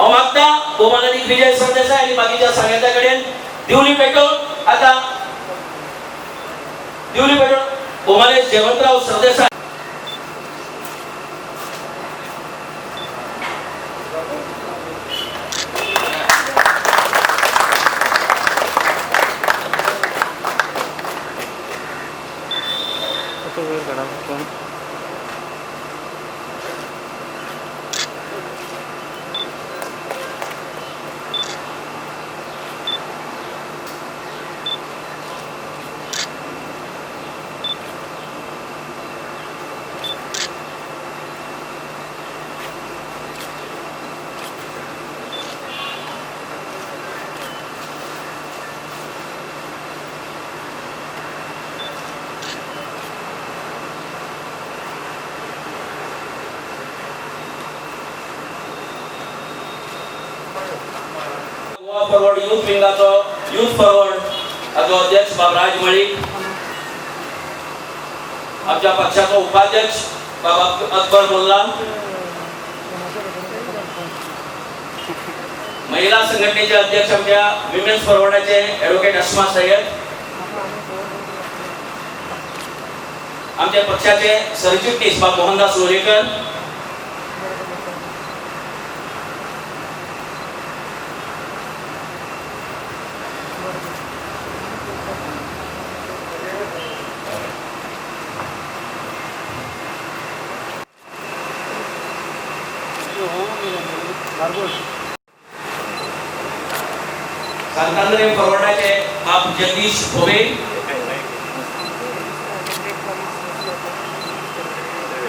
हांव मागता भोवमानाधिक विजय सरदेसाय आणि बाकीच्या सगळ्यांच्या कडेन दिवली पेटोवन आता दिवली पेटोवन भोवमानेश जयवंतराव सरदेसाय गोवा फॉरवर्ड यूथ विंगाचो यूथ फॉरवर्ड हाचो अध्यक्ष बाबराज मळीक, आमच्या पक्षाचो उपाध्यक्ष बाबा अकबर मोल्ला, महिला संघटनेचे अध्यक्ष आमच्या विमेन्स फॉरवर्डाचे ॲडव्होकेट अस्मा सय्यद, आमच्या पक्षाचे सरचिटणीस बाब मोहनदास लोणीकर, सांतांद्रे फॉरवर्डाचे बाब जगदीश भोवे,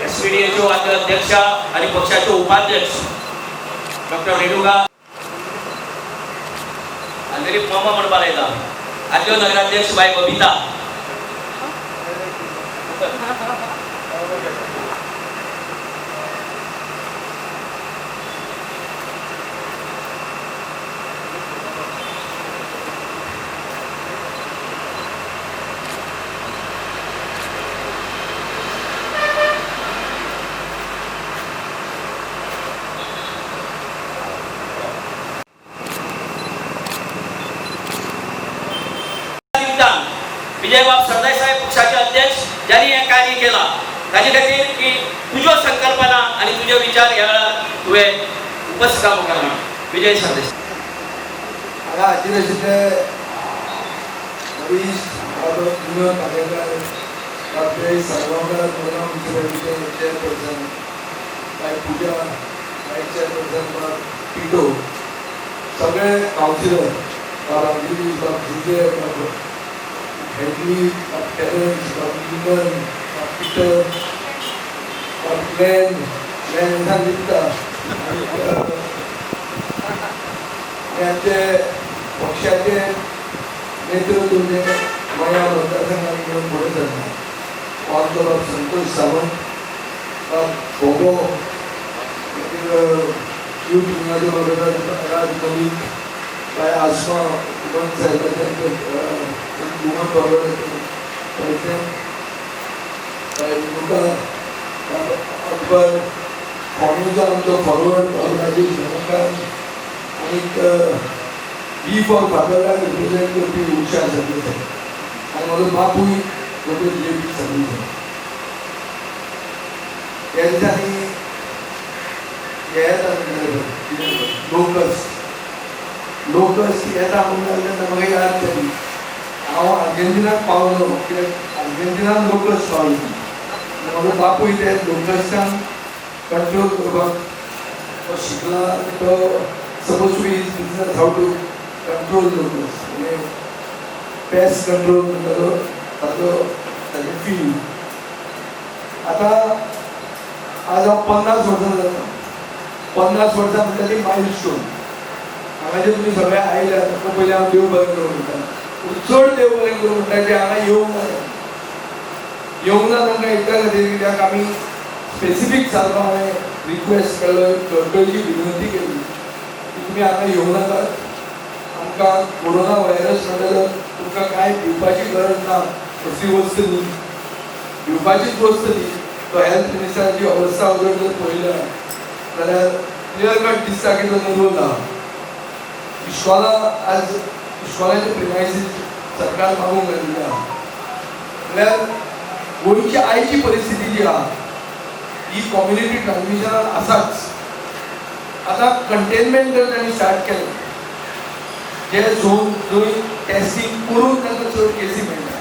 एसपीडीएचओ अध्यक्ष आणि पक्षाचे उपाध्यक्ष डॉक्टर रेणुका अंधेरी मामा म्हणपाक येता, आदलो नगराध्यक्ष बाय बबिता, विजयबाब सरदेसाय पक्षाचे अध्यक्ष ज्यांनी हे कार्य केला ताजे खातीर की तुझ्यो संकल्पना आणि तुझे विचार ह्या वेळार तुवें उपस्थित करना विजय सरदेसाय. हांगा हाजीर आशिल्ले हरीश विनोद कारेकर, डॉक्टर सर्वांकर म्युनिसिपालिटीचे चेअरपर्सन, बाय पूजा, बाय चेअरपर्सन पिटो, सगळे काउन्सिलर, रामगिरी, जुजे, हेडली, टेरेंस, विमन, पीटर, ग्लेन, लिप्ता, यांचे पक्षाचे नेतृत्व गोंया मतदारसंघात घेऊन पुढे सरतात. ऑर्डर संतोष सावंत, भोगो, यूथ विंगाचे वडील राज मलिक, बाय आसमा उमन साहेबांचे उमन फॉरवर्ड प्रेसिडेंट, बाय रेणुका अकबर, कॉन्ग्रेसचा आमचो फॉरवर्ड राजेश रमाकांत, आणि बी फॉर फादरला रिप्रेझेंट करपी उषा सरदेसाय, आणि म्हजो बापूय डॉक्टर जे.पी. सरदेसाय. ह्या दिसांनी लोकस येता म्हणून म्हाका याद जाली. हांव अर्जेंटिनाक पावलो कित्याक अर्जेंटिनान लोकस पावलो. म्हजो बापूय ते लोकसान कंट्रोल करपाक शिकला. तो suppose to is business how to control locus, म्हणजे पेस्ट कंट्रोल करतालो ताचो फील्ड. आता आज हांव 50 वर्सां जाता. 50 वर्सां म्हणटा ती मायलस्टोन. हांगा जे तुमी सगळे आयल्या ताका पयलीं हांव देव बरें करूं म्हणटा. पूण चड देव बरें करूं म्हणटा ते हांगा येवंक ना तांकां इतल्या खातीर कित्याक आमी स्पेसिफीक सारको हांवें रिक्वेस्ट केलो, कळकळीची विनंती केली की तुमी हांगा येवं नाकात. आमकां कोरोना व्हायरस म्हणटलो तुमकां कांय दिवपाची गरज ना, कसली वस्त न्ही, दिवपाचीच वस्त न्ही. तो हेल्थ मिनिस्टराची अवस्था जर पळयल्या जाल्यार क्लियर कट दिसता की तो रोल आहा इश्कॉला आज इश्कॉलाचे प्रिमायसीस सरकार मागूंक लागलेले आहा म्हळ्यार गोंयची आयची परिस्थिती जी आहा ही कम्युनिटी ट्रान्समिशनान आसाच आता कंटेनमेंट जर त्यांनी स्टार्ट केलें जे झोन जंय टेस्टिंग करून तांकां चड केसी मेळटा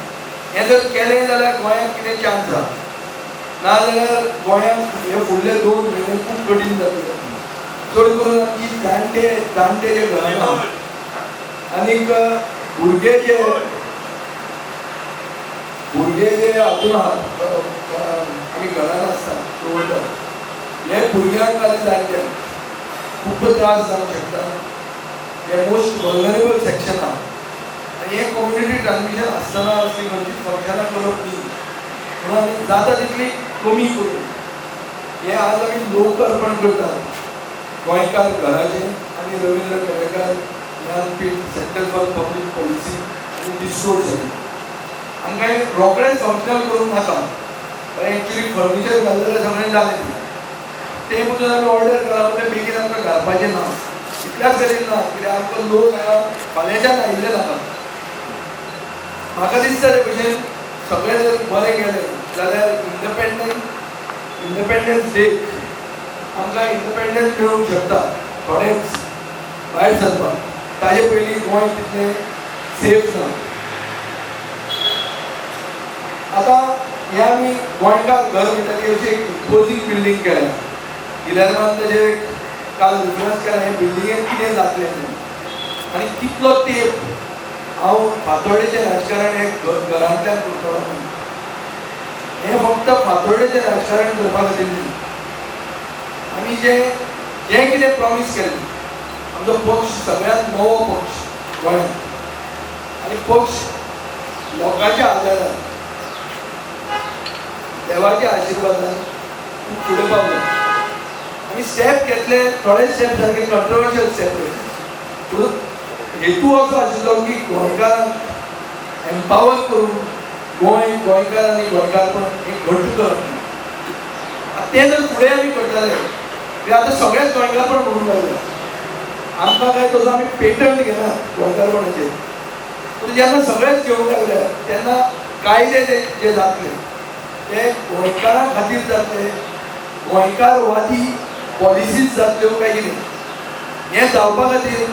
हें जर केलें जाल्यार गोंयांत कितें चान्स आहा नाजाल्यार गोंयांत हे फुडले 2 म्हयने खूब कठीण जातले चड करून आमची जाणटे जे घरां आहा आनीक भुरगे जे हातून आहात आमी घरान आसता चवळटात हे भुरग्यांक आनी जाणट्यांक खूब त्रास जावंक शकता हे मोस्ट वल्नरेबल सेक्शन आहा आनी हे कम्युनिटी ट्रान्समिशन आसतना असली खंयची फंक्शनां करप न्ही म्हणून आमी जाता तितली कमी करून हे आज आमी लोक अर्पण करतात गोंयकार घराचे आनी Ravindra Kelekar Jnanpith centre for public policy आनी डिस्ट्रोड सेंटर आमकां हे रोखडेंच फंक्शनल करूंक नाका पण एक्चुली फर्निचर घाललेलें सगळें जालें ते पसून आमी ऑर्डर करा म्हणजे बेगीन आमकां घालपाचें ना इतल्याच तरेन ना कित्याक आमकां लोक हांगा फाल्यांच्यान आयिल्ले नाका म्हाका दिसता ते भशेन सगळें जर बरें केलें जाल्यार इंडिपेंडन्स डे आमकां इंडिपेंडन्स मेळूंक शकता थोडेच भायर सरपाक ताजे पयलीं गोंय तितलें सेफ ना आतां हे आमी गोंयकार घर म्हणटकीर अशी एक इम्पोजींग बिल्डींग केल्या इलेक्शनान ताजे काल रिफरन्स केला हे बिल्डिंगेक कितें जातलें आनी कितलो तेंप हांव फातोर्डेचें राजकारण हे घरांतल्यान करतलो हें फक्त फातोर्डेचें राजकारण करपा खातीर न्ही आमी जें कितें प्रॉमीस केलें आमचो पक्ष सगळ्यांत नवो पक्ष गोंयांत आनी पक्ष लोकांच्या आदारान देवाच्या आशिर्वादान खूब फुडें पावलो आमी स्टेप घेतले थोडे स्टेप सारके कंट्रोवर्शियल स्टेप घेतले हेतू असो आशिल्लो की गोंयकारांक एम्पावर करून गोंयकार आनी गोंयकारपण एक घट्ट करप तें जर फुडें आमी करताले जाल्यार आतां सगळेंच गोंयकारपण म्हणून लागलें आमकां काय तसो आमी पेटंट घेनात गोंयकारपणाचेर पूण जेन्ना सगळेंच घेवंक लागले तेन्ना कायदे जे जातले ते गोंयकारां खातीर जातले गोंयकारवादी पॉलिसीज जातल्यो काय कितें हें जावपा खातीर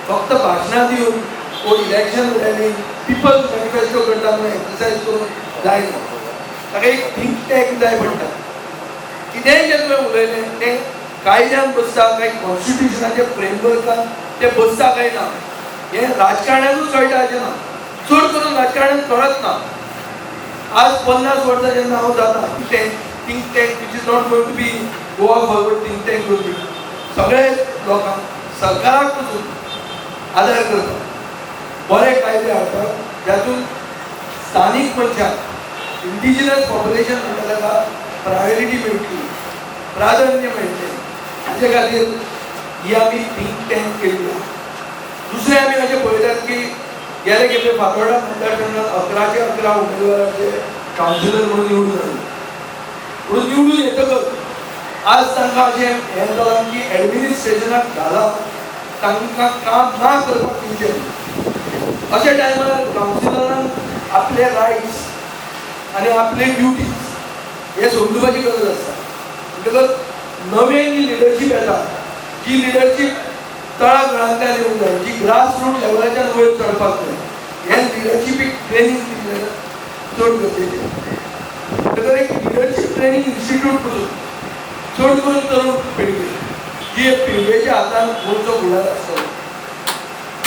फक्त भाशणां दिवन वो इलेक्शन रॅली पिपल्स मॅनिफेस्टो करता म्हणून एक्सरसायज करून जायना ताका एक थिंक टँक जाय पडटा कितेंय जें तुवें उलयलें तें कायद्यान बसता काय कॉन्स्टिट्युशनाच्या फ्रेमवर्कान तें बसता काय ना हें राजकारण्यातूच कळटा अशें ना चड करून राजकारण्यात कळत ना आज 50 वर्सां जेन्ना हांव जाता think tank which is not going to be Goa forward think tank करपी सगळे लोकांक सरकाराक पसून आदार करता बरे कायदे हाडटात जातून स्थानीक मनशाक इंडिजिनस पॉप्युलेशन म्हणटा ताका प्रायोरिटी मेळटली प्राधान्य मेळटलें हाचे खातीर ही आमी थिंक टँक केल्ली दुसरें आमी अशें पळयतात की गेले फातोर्डा मतदारसंघात 11चे 11 उमेदवाराचे कावन्सिलर म्हणून निवडून आयले म्हणून निवडून येतकच आज तांकां अशें हें जालां की एडमिनिस्ट्रेशनाक घाला तांकां काम ना करपाक दिवचें अशा टायमार कावन्सिलरान आपले रायट्स आनी आपले ड्युटीज हे समजुपाची गरज आसता म्हणटकच नवें जी लिडरशीप येता जी लिडरशीप तळागाळांतल्यान येवंक जाय जी ग्रास रूट लेवलाच्यान वयर चडपाक जाय हे लिडरशिपीक ट्रेनींग दिलें चड गरजेचें म्हणटकच एक लिडरशीप ट्रेनींग इन्स्टिट्यूट करून चड करून तरूण पिळगे जी पिळगेच्या हातान गोंयचो फुडार आसतलो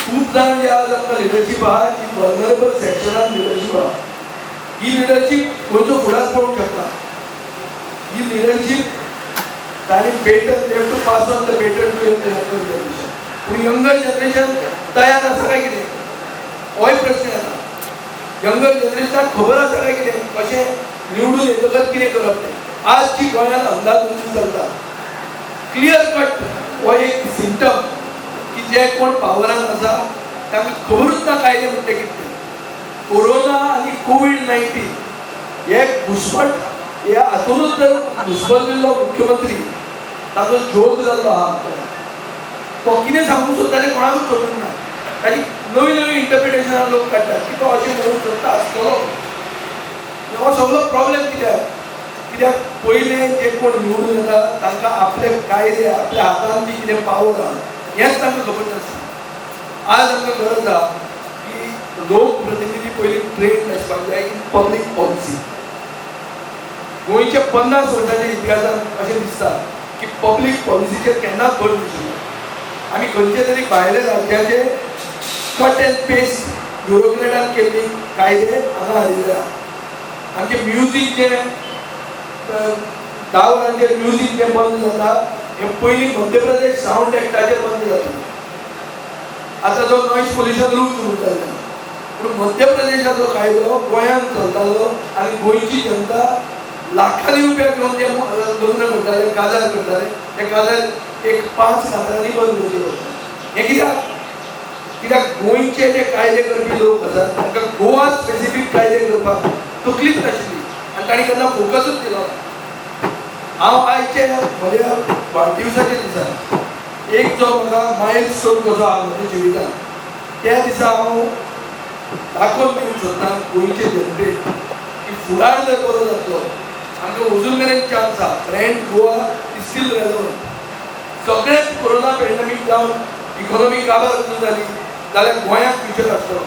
खूब जाण जे आज आमकां लिडरशीप आहा जी वल्नरेबल सॅक्शनान लिडरशीप आहा ही लिडरशीप गोंयचो फुडार पळोवंक शकता ही लिडरशीप तांणी better they have to pass on the better to younger generation पूण यंगर जनरेशन तयार आसा काय कितें होय प्रश्न येता यंगर जनरेशनाक खबर आसा काय कितें कशें निवडून येतकच कितें करप तें आजची गोंयांत अंदाज उंची चलता क्लियर कट हो एक सिम्पटम की जे कोण पावरान आसा तांकां खबरूच ना कायदे म्हणटा कितें कोरोना आनी कोविड-19 हे घुसमट ह्या हातूनच जर घुसमटलेलो मुख्यमंत्री ताचो जोग जाल्लो आहा तो कितें सांगूंक सोदता तें कोणाकूच खबर ना. ताची नवीन नवीन इंटरप्रिटेशनां लोक काडटात की तो अशें म्हणूंक सोदता आसतलो. हो सगळो प्रॉब्लेम कित्याक पयलें जे कोण निवडून येता तांकां आपले कायदे आपल्या हातांत जी कितें पावर आहा हेंच तांकां खबर नासता. आज आमकां गरज आहा की लोक प्रतिनिधी पयलीं ट्रेन आसपाक जाय इन पब्लीक पॉलिसी. गोंयच्या 50 वर्सांच्या इतिहासांत अशें दिसता की पब्लीक पॉलिसीचेर केन्नाच भर दिसना. आमी खंयचे तरी भायले राज्याचे कट एंड पेस्ट ब्युरोक्रेटान केल्ली कायदे हांगा हाडिल्ले आहा. आमचे म्युजीक जे 10 वरांचेर म्युजीक जे बंद जाता हें पयलीं मध्य प्रदेश सावंड एक्टाचेर बंद जाता. आतां जो नॉयज पोल्युशन रूल सुरू जाल्लो पूण मध्य प्रदेशाचो कायदो गोंयांत चलतालो आनी गोंयची जनता लाखांनी रुपया घेवन जे लग्न करताले काजार करताले ते काजार एक 5 काजारांनी बंद करचे पडटा. हें कित्याक गोंयचे जे कायदे करपी लोक आसात तांकां गोवा स्पेसिफीक कायदे करपाक तकलीच नाशिल्ली आनी तांणी केन्ना फोकसूच दिलो ना. हांव आयचे म्हज्या वाडदिवसाच्या दिसा एक जो म्हाका मायलस्टोन कसो आहा म्हज्या जिवितांत त्या दिसा हांव दाखोवन दिवंक सोदतां गोंयचे जनतेक की फुडार जर बरो जातलो आमकां अजून मेरेन चान्स आहा. Rent Goa is steel relevant. सगळेच कोरोना पॅन्डेमीक जावन इकॉनॉमी काबार करून जाली जाल्यार गोंयांत फ्युचर आसतलो.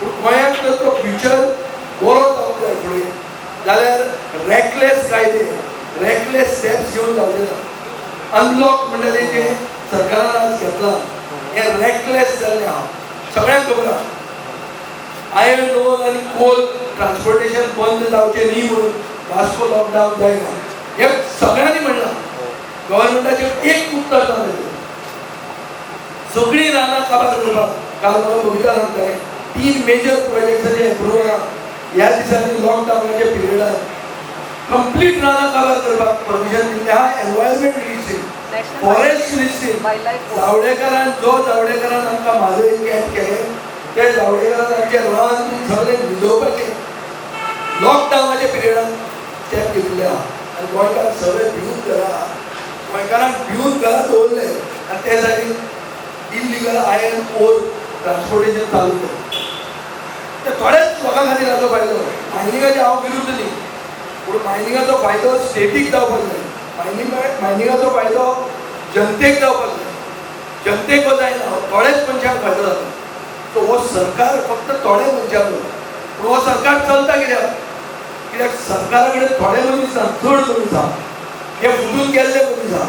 पूण गोंयांत जर तो फ्युचर बरो जावंक जाय फुडें जाल्यार रॅकलेस कायदे रॅकलेस स्टेप्स घेवन जावचे ना. अनलॉक म्हणटाले जे सरकारान आज घेतलां हें रॅकलेस जाल्लें आहा. सगळ्यांक खबर आहा आयर्न ओर आनी कोल ट्रान्सपोर्टेशन बंद जावचें न्ही म्हणून वास्को लॉकडावन जायना हें सगळ्यांनी म्हणलां. गव्हर्मेंटाचें एक उत्तर ना सगळीं रानां काबार करपाक काल म्हाका बबिता सांगतालें 3 मेजर प्रोजेक्ट्साचें एप्रुवल आहा. ह्या दिसांनी लॉकडावनाच्या पिरियडांत कंप्लीट रानां काबार करपाक परमिशन दिल्लें आहा. एनवायरमेंट रिलीजिंग फॉरेस्ट रिलीजिंग जावडेकरान आमकां म्हाजो एक कॅम्प केलें ते जावडेकरान आमचें रान सगळें भिजोवपाचें लॉकडावनाच्या पिरियडांत स्टेप घेतिल्ले आहा. आनी गोंयकार सगळे भिवून घरा गोंयकारांक भिवून घरा दवरले आनी ते जाग्यार इल्लिगल आयर्न ओर ट्रान्सपोर्टेशन चालू केलें. ते थोड्याच लोकां खातीर हाचो फायदो. मायनिंगाचे हांव विरुद्ध न्ही पूण मायनिंगाचो फायदो स्टेटीक जावपाक जाय. मायनिंगाचो फायदो जनतेक जावपाक जाय. जनतेक जायना थोडेच मनशांक फायदो जाता. सो हो सरकार फक्त थोड्या मनशांक पूण हो सरकार चलता कित्याक सरकारा कडेन थोडे मनीस ना चड मनीस आहा. हे फुटून गेल्ले मनीस आहा.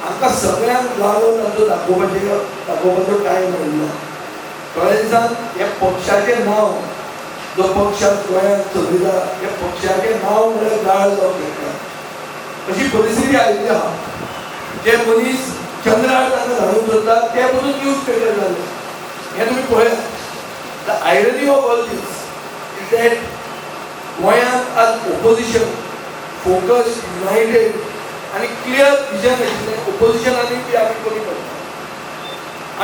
हांकां सगळ्यांक लागून ताचो दाखोवपाचो टायम मेळना. थोड्या दिसान हे पक्षाचें नांव जो पक्ष गोंयांत चलयता हे पक्षाचें नांव म्हळ्यार गाळ जावंक शकता अशी परिस्थिती आयिल्ली आहा. जे मनीस चंद्रार तांकां धाडूंक सोदता ते पसून न्यूज पेपर जाले हें तुमी पळयात. The irony of all this is that गोंयांत आज ओपोजिशन फोकस युनायटेड आनी क्लियर विजन आशिल्लें ओपोजिशनानूय बी आमी कमी पडटा.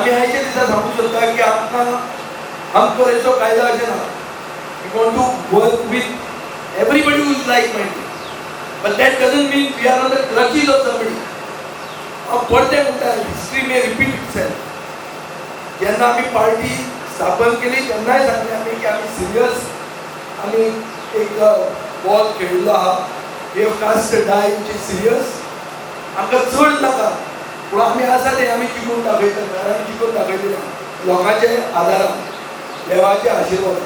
आमी आयच्या दिसा सांगूंक सोदता की आमकां आमचो हेचो कायदो अशें ना. We want to work with everybody who is like minded but that doesn't mean we are on the crutches of somebody. हांव परतें म्हणटा हिस्ट्री मे रिपीट इटसेल्फ. जेन्ना आमी पार्टी स्थापन केली तेन्नाय सांगलें आमी की आमी सिरियस आमी एक बॉल खेळिल्लो आहा. We have cast die which is serious. आमकां चड नाका पूण आमी आसा तें आमी जिखून दाखयता. आमी जिखून दाखयलें लोकांचे आदारान देवाचे आशिर्वाद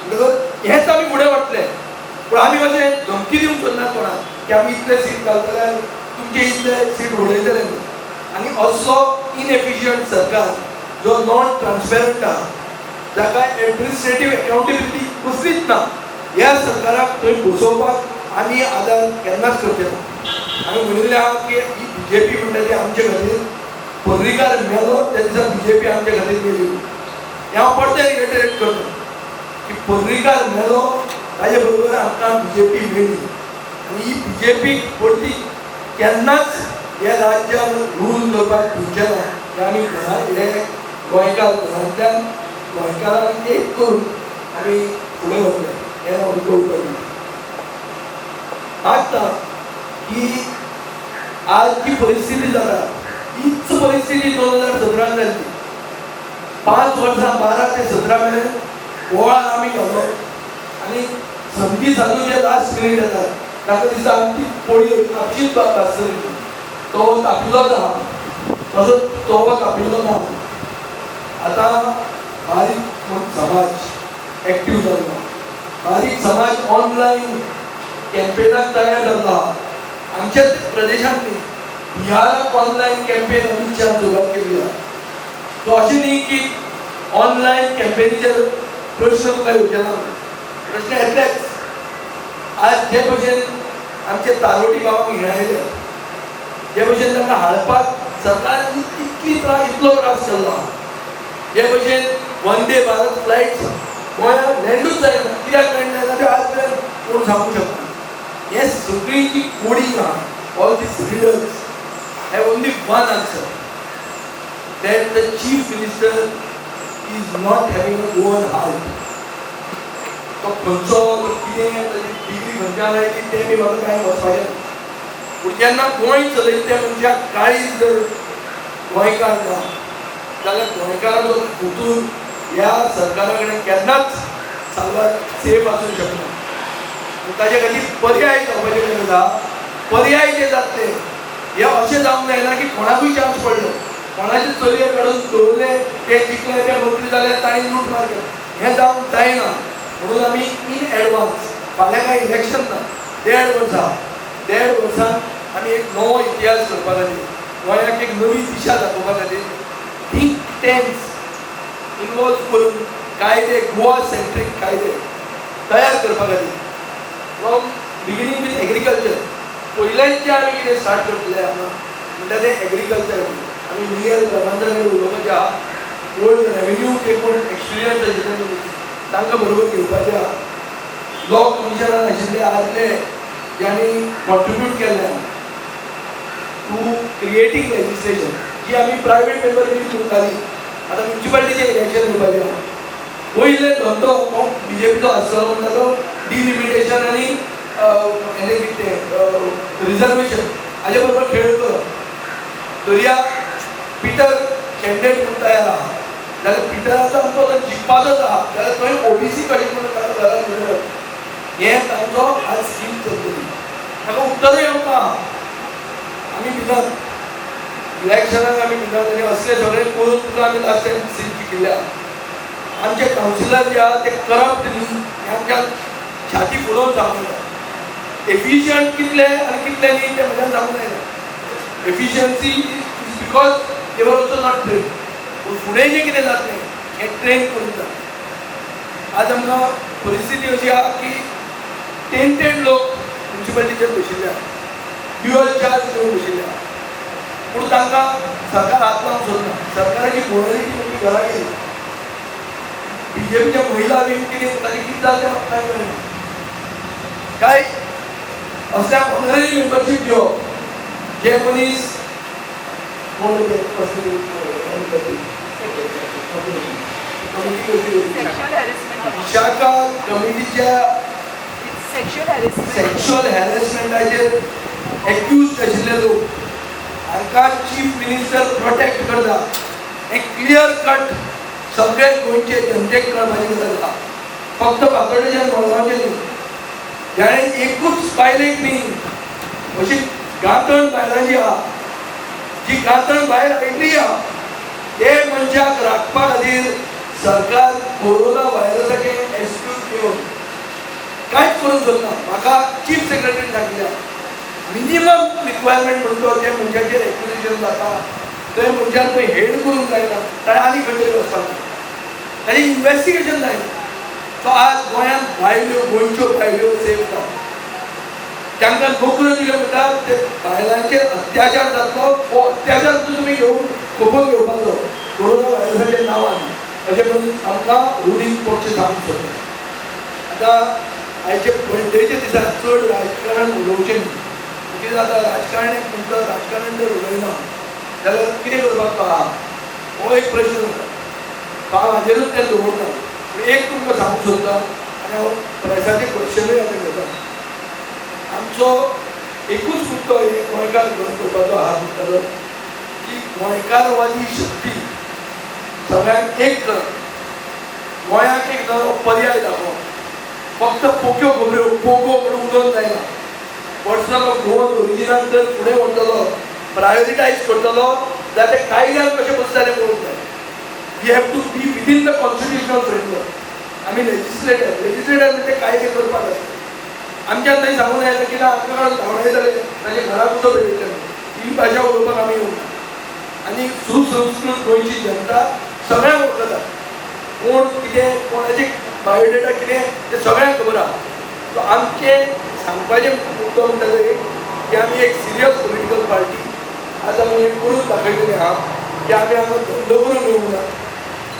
म्हणटकच हेंच आमी फुडें वतले. पूण आमी अशें धमकी दिवंक सोदनात कोणाक की आमी इतले सीट घालतले तुमचे इतले सीट उडयतले आनी असो इनएफिशियंट सरकार जो नॉन ट्रान्सपेरंट आहा जाका एडमिनिस्ट्रेटीव अकाउंटेबिलिटी कसलीच ना ह्या सरकाराक थंय बसोवपाक आमी आदार केन्नाच करचे ना. आमी म्हणिल्लें आहा की ही बीजेपी म्हणटा ती आमचे खातीर पर्रीकार मेलो त्या दिसा बीजेपी आमचे खातीर मेली. हें हांव परतें रिएटरेट करता की पर्रीकार मेलो ताजे बरोबर आमकां बीजेपी मेळ्ळी आनी ही बीजेपी परती केन्नाच ह्या राज्यान रूल करपाक दिवचे ना. हे आमी हे गोंयकार घरांतल्यान गोंयकारांक एक करून आमी फुडें वतले हें हांव कळटा. आतां ही आज जी परिस्थिती जाता हीच परिस्थिती 2017 जाली. 5 वर्सां 12 ते 17 मेरेन बोवाळ आमी घालो आनी समजी सांगू जे लास्ट मिनीट येतात ताका दिसता आमची पोळी आपशीच भासतली. तो कापिल्लो ना, तसो तो कापिल्लो ना. आता बारीक समाज ऍक्टिव्ह जाल्लो, बारीक समाज ऑनलायन कॅम्पेनाक तयार जाल्लो. आमच्याच प्रदेशांत बिहाराक ऑनलायन कॅम्पेन अमित शाह सुरवात केली आसा. तो अशें न्ही की ऑनलायन कॅम्पेनीचेर प्रश्न तुका येवचेना, प्रश्न येतलेच. आज जे भशेन आमचे तारोटी गांवांक हिणायले, जे भशेन तांकां हाडपाक सरकारान इतलो त्रास केल्लो, जे भशेन वंदे भारत फ्लायट्स गोंयांत लँडूच जायना, कित्याक लँड जायना तें आज मेरेन कोण सांगूंक शकना. हे सगळी जी कोडिंग आहा, all these leaders have only one answer, that the chief minister is not having a own heart. तो खंयचो कितें डिग्री खंयच्यान आयली तें बी म्हाका कांय वचपाचें. पूण जेन्ना गोंय चलयता त्या मनशाक काळीज जर गोंयकार ना जाल्यार गोंयकाराचो उतूर ह्या सरकारा कडेन केन्नाच सेफ आसूंक शकना. ताचे खातीर पर्याय जावपाचे गरज आहा. पर्याय जे जातले हे अशें जावंक जायना की कोणाकूय चान्स पडलो, कोणाचे चलये काडून दवरले, ते जिखले, ते मंत्री जाले, तांणी लूट मार केलो, हें जावंक जायना. म्हणून आमी इन एडवान्स, फाल्यां कांय इलेक्शन ना, 1.5 वर्सां आमी एक नवो इतिहास करपा खातीर, गोंयाक एक नवी दिशा दाखोवपा खातीर थिंक टँक्स इनवॉल्व करून कायदे, गोवा सेंट्रीक कायदे तयार करपा खातीर फ्रॉम बिगिनींग वीथ एग्रीकल्चर. पयल्यान जे आमी कितें स्टार्ट करतले म्हणटा तें एग्रीकल्चर. आमी मिलियल प्रधानमंत्री उलोवपाचें आहा, ओल्ड रेव्हेन्यू ते कोण एक्सपिरियन्स आशिल्ले तांकां बरोबर घेवपाचें आहा. लॉ कमिशनान आशिल्ले आदले ज्यांनी कॉन्ट्रिब्यूट केल्ले टू क्रिएटींग लेजिस्लेशन, जी आमी प्रायवेट मेंबर बी करताली. आतां म्युन्सिपालिटीचें इलेक्शन घेवपाचें आहा. पयले धंदो हो बीजेपीचो आसतलो म्हणटा तो डिलिमिटेशन आनी रिजर्वेशन हाजे बरोबर खेळ करप. दर्या पिटर कॅन्डिडेट म्हणून तयार आहा जाल्यार पिटराचो आमचो जर जिखपाचोच आहा जाल्यार थंय ओबीसी कडेन म्हणून घरांत मेळप, हें तांचो आज स्कीम चलतली. ताका उत्तरूय येवंक आहा. आमी भितात इलेक्शनाक, आमी भितात आनी असले सगळे करून सुद्दां आमी लास्ट टायम सीट जिखिल्ल्या. आमचे कावन्सिलर जे आहा ते करप्ट न्ही, हें आमच्या छाती फुलोवन सांगूंक एफिशियंट कितले आनी कितले न्ही तें म्हज्यान सांगूंक जायना. Efficiency is because they were also not train. पूण फुडें जें कितें जातलें हें ट्रेन करून जाता. आज आमकां परिस्थिती अशी आहा की टेंटेड लोक म्युन्सिपालिटीचेर बशिल्ले आहा, ड्युअल चार्ज घेवन बशिल्ले आहा. पूण तांकां सरकार हात लावंक सोदना. सरकाराची मोरालिटी म्हणजे घरा गेली. बीजेपीच्या महिला बी कितें ताजें कितें जालें तें म्हाका कांय कळना. काय असल्या ऑनररी मेंबरशीप घेवप जे मनीस विशाखा कमिटीच्या सेक्शुअल हॅरेसमेंटाचेर एक्यूज आशिल्ले लोक हांकां चीफ मिनिस्टर प्रोटेक्ट करता. एक क्लियर कट सगळे गोंयचे जनतेक कळपाची गरज आसा. फक्त फातोड्डेच्यान मडगांवचे न्ही, जाणें एकूच बायलेक न्ही, अशी गांथण बायलांची आहा, जी गांथण भायर आयिल्ली आहा, ते मनशाक राखपा खातीर सरकार कोरोना व्हायरसाचे एक्सक्यूज घेवन कांयच करूंक सोदना. म्हाका चीफ सेक्रेटरीन सांगिल्लें मिनिमम रिक्वायरमेंट म्हणटो त्या मनशाचेर एक्विजिशन जाता थंय मनशान थंय हेड करूंक जायना, ताणें आनी खंय तरी वचपाक जाय, ताणें इन्वेस्टिगेशन जायना. सो आज गोंयांत बायल्यो, गोंयच्यो बायल्यो सेफ ना. तांकां नोकऱ्यो दिल्यो म्हणटात ते बायलांचेर अत्याचार जातलो, हो अत्याचार तुमी घेवन खबर घेवपाचो कोरोना व्हायरसाच्या नांवान, अशें करून आमकां रुलींग पक्ष सांगूंक सोदता. आतां आयचे बर्थडेच्या दिसा चड राजकारण उलोवचें न्ही. कितें जाता, राजकारणी तुमकां राजकारण जर उलयना जाल्यार कितें करपाक आहा, हो एक प्रश्न जाता. हांव हाजेरूच तें दवरना. पूण एक तुमकां सांगूंक सोदता आनी हांव प्रेसाचे क्वेश्चनूय आतां घेता. आमचो एकूच मुद्दो एक गोंयकार घेवन करपाचो हात उरतलो की गोंयकारवादी शक्ती सगळ्यांक एक कर, गोंयाक एक नवो पर्याय दाखोव. फक्त पोक्यो खबऱ्यो पोगो म्हणून उलोवंक जायना. पर्सनल गोवन ओरिजिनाल जर फुडें व्हरतलो, प्रायोरिटायज करतलो जाल्यार ते कायद्यान कशें बसताले पळोवंक जाय. We have to be within the constitutional framework. आमी लेजिस्लेटर म्हणजे कायदे करपाक आसता. आमच्यान थंय सांगून येता की ना आमकां धांवडायताले ताचे घराक उदक भेटयतले. ही भाशा उलोवपाक आमी येवना. आनी सुसंस्कृत गोंयची जनता सगळ्यांक वळखता. कोण कितें कोणाचे बायोडेटा कितें तें सगळ्यांक खबर आहा. सो आमचें सांगपाचें मुद्दो म्हणटा तो एक की आमी एक सिरियस पॉलिटिकल पार्टी आज आमी एक करून दाखयलेली आहा की आमी हांगा धंदो करून येवंक ना.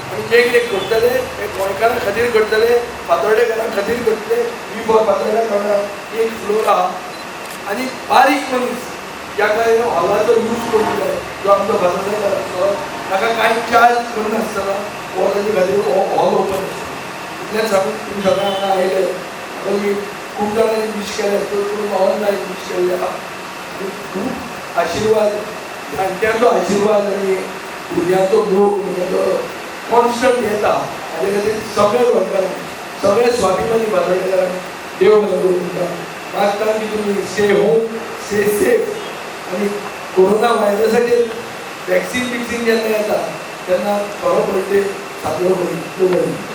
आमी जें कितें करतले तें गोंयकारां खातीर करतले, फातोर्डेकारां खातीर करतले. फातोर्डेकारां एक फ्लोर आहा आनी बारीक मनीस ज्याका हॉलाचो यूज करूंक जाय जो आमचो फातोर्डेकार आसलो ताका कांय चार्ज करनासतना हो ताचे खातीर हॉल ओपन आसता. इतलें सांगून तुमी सगळे हांगा आयले. आमी खूब जाणांनी विश केले, करून ऑनलायन विश केल्ले आहा. आनी खूब आशिर्वाद, जाणट्यांचो आशिर्वाद आनी भुरग्यांचो मोग म्हणजे तो कॉन्स्टंट येता. हाजे खातीर सगळे गोंयकारांक, सगळे स्वाभिमानी फातोर्डेकारांक देव बरें करूं तुमकां. मागता की तुमी स्टे होम, स्टे सेफ आनी कोरोना व्हायरसाचेर वॅक्सीन जेन्ना येता तेन्ना खरो बर्थडे साजरो करूं.